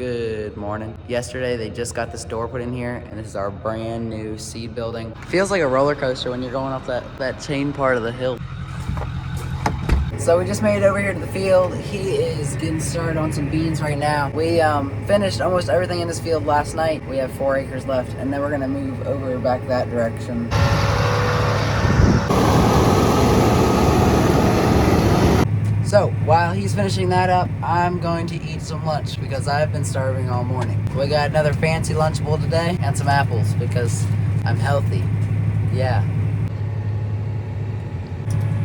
Good morning. Yesterday they just got this door put in here, and this is our brand new seed building. Feels like a roller coaster when you're going up that chain part of the hill. So we just made it over here to the field. He is getting started on some beans right now. We finished almost everything in this field last night. We have 4 acres left, and then we're gonna move over back that direction. So while he's finishing that up, I'm going to eat some lunch because I've been starving all morning. We got another fancy Lunchable today and some apples because I'm healthy. Yeah.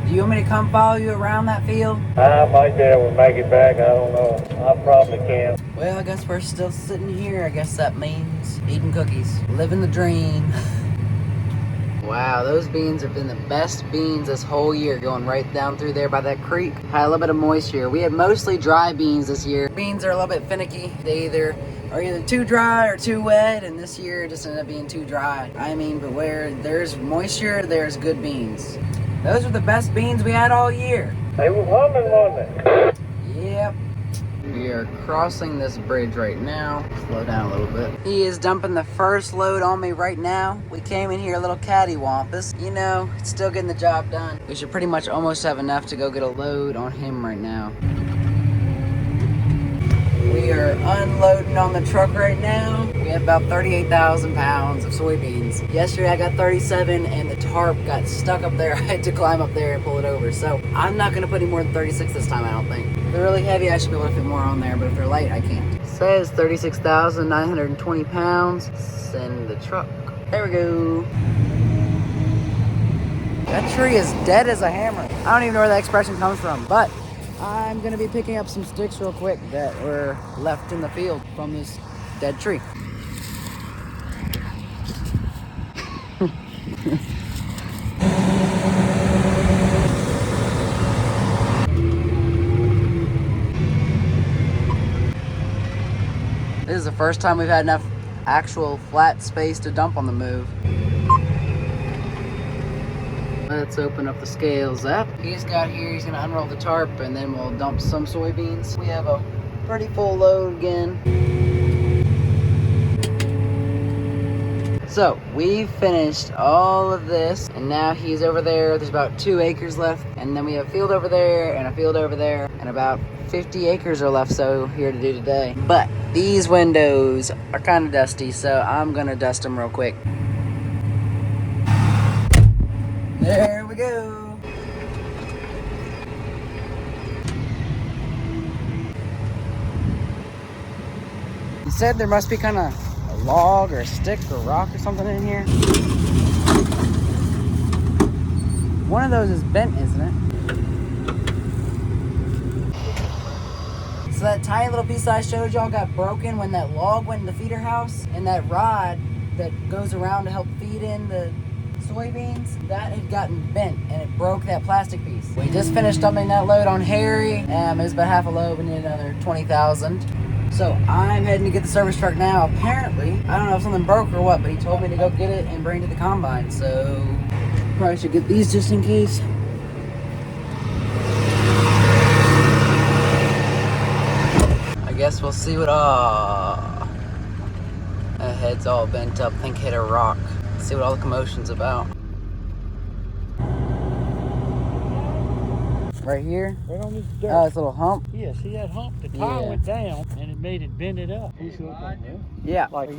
Do you want me to come follow you around that field? I might be able to make it back. I don't know. I probably can. Well, I guess we're still sitting here. I guess that means eating cookies. Living the dream. Wow, those beans have been the best beans this whole year, going right down through there by that creek. Had a little bit of moisture. We had mostly dry beans this year. Beans are a little bit finicky. They are either too dry or too wet, and this year it just ended up being too dry. I mean, but where there's moisture, there's good beans. Those are the best beans we had all year. They were humming, wasn't they? Yep. We are crossing this bridge right now. Slow down a little bit. He is dumping the first load on me right now. We came in here a little cattywampus. You know, it's still getting the job done. We should pretty much almost have enough to go get a load on him right now. We are unloading on the truck right now. We have about 38,000 pounds of soybeans. Yesterday I got 37 and the tarp got stuck up there. I had to climb up there and pull it over. So I'm not gonna put any more than 36 this time, I don't think. If they're really heavy, I should be able to fit more on there, but if they're light, I can't. It says 36,920 pounds. Send the truck. There we go. That tree is dead as a hammer. I don't even know where that expression comes from, but I'm gonna be picking up some sticks real quick that were left in the field from this dead tree. This is the first time we've had enough actual flat space to dump on the move. Let's open up the scales up. He's gonna unroll the tarp and then we'll dump some soybeans. We have a pretty full load again. So we've finished all of this and now he's over there. There's about 2 acres left, and then we have a field over there and a field over there, and about 50 acres are left so here to do today. But these windows are kind of dusty, so I'm gonna dust them real quick. There we go. You said there must be kind of a log or a stick or rock or something in here. One of those is bent, isn't it? So that tiny little piece I showed y'all got broken when that log went in the feeder house, and that rod that goes around to help feed in the soybeans, that had gotten bent and it broke that plastic piece. We just finished dumping that load on Harry. It was about half a load. We need another 20,000. So I'm heading to get the service truck now. Apparently, I don't know if something broke or what, but he told me to go get it and bring it to the combine. So probably should get these just in case. I guess we'll see what. That head's all bent up. I think hit a rock. See what all the commotion's about. Right here? Right on this dirt. Oh, it's a little hump? Yeah, see that hump? The tire went down and it made it bend it up. Yeah. Like,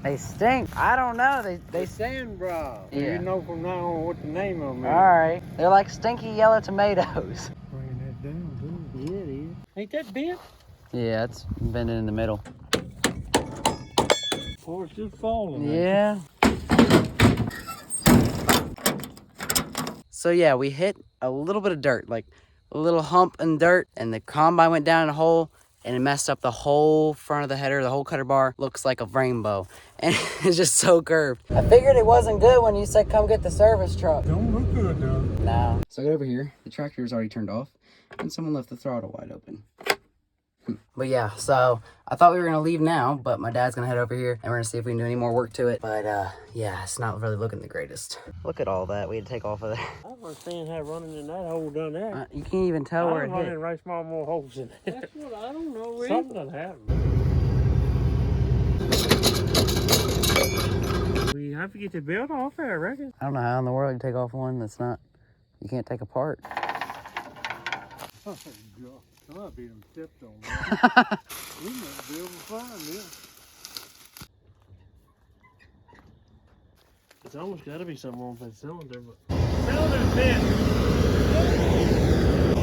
They stink. I don't know. They sand brown. Yeah. You know from now on what the name of them is. Alright. They're like stinky yellow tomatoes. Bringing that down, dude. Yeah, it is. Ain't that bent? Yeah, it's bending in the middle. Or it's just falling. Yeah. So yeah, we hit a little bit of dirt, like a little hump in dirt, and the combine went down in a hole and it messed up the whole front of the header. The whole cutter bar looks like a rainbow, and it's just so curved. I figured it wasn't good when you said come get the service truck. Don't look good though. No. So I got over here, the tractor is already turned off, and someone left the throttle wide open. But yeah, so I thought we were gonna leave now, but my dad's gonna head over here and we're gonna see if we can do any more work to it. But yeah, it's not really looking the greatest. Look at all that we had to take off of there. I don't understand how running in that hole done that. You can't even tell where it running hit. right small more holes in it. That's what I don't know. Something done happened. We have to get the belt off there, I reckon. I don't know how in the world you take off one that's not, you can't take apart. Oh, God. I'll be them stepped on that. We might be able to find this. It's almost got to be something wrong with that cylinder, but cylinder's bent.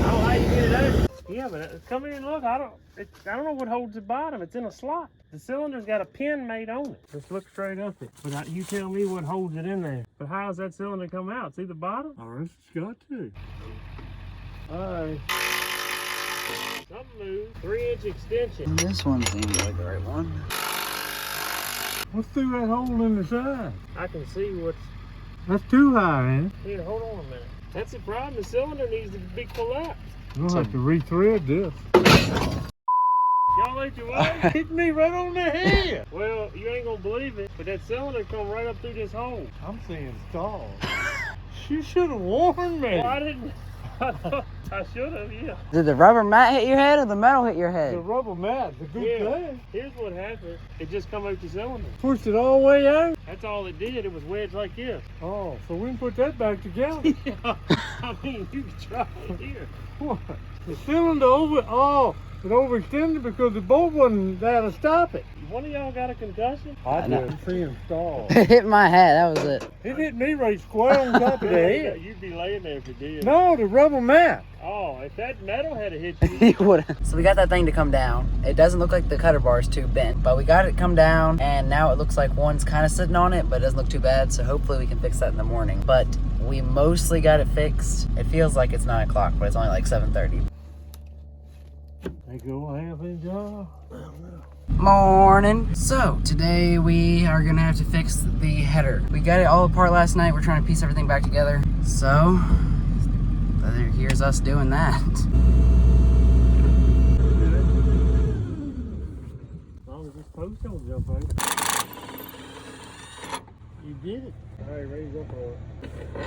Oh, how you get it out? Yeah, but come here and look. I don't know what holds the bottom. It's in a slot. The cylinder's got a pin made on it. Just look straight up it. But you tell me what holds it in there. But how does that cylinder come out? See the bottom? Oh, it's got to. All right. Something moved. 3-inch extension. This one seems like the right one. What's through that hole in the side? I can see what's... That's too high, man. Here, hold on a minute. That's the problem. The cylinder needs to be collapsed. We'll have to rethread this. Y'all let your wife hit me right on the head. Well, you ain't gonna believe it, but that cylinder come right up through this hole. I'm seeing stars. You should have warned me. Well, I didn't. I should have, yeah. Did the rubber mat hit your head or the metal hit your head? The rubber mat, the good thing. Here's what happened. It just come out the cylinder. Pushed it all the way out? That's all it did. It was wedged like this. Oh, so we can put that back together. Yeah. I mean, you can try it here. What? The cylinder it overextended because the bolt wasn't there to stop it. One of y'all got a concussion? I did. I'm seeing stars. It hit my head, that was it. It hit me right square on top of the head. You'd be laying there if it did. No, the rubber mat. Oh, if that metal had hit you. So we got that thing to come down. It doesn't look like the cutter bar is too bent, but we got it come down, and now it looks like one's kind of sitting on it, but it doesn't look too bad, so hopefully we can fix that in the morning. But we mostly got it fixed. It feels like it's 9 o'clock, but it's only like 7:30. They go half-inch off. Morning. So today we are gonna have to fix the header. We got it all apart last night. We're trying to piece everything back together. So here's us doing that. As long as this post don't jump out. You did it. All right, ready to go for it. All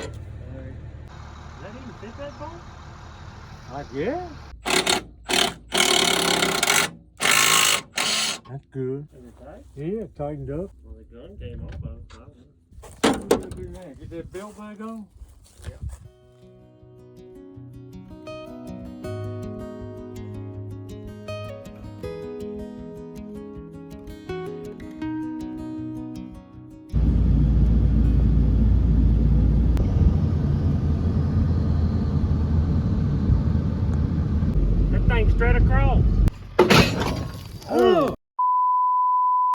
right. Does that even fit that bolt? I guess. That's good. Is it tight? Yeah, it tightened up. Well, the gun came off of it. What are we going to do now? Get that belt back on? Yeah. That thing's straight across.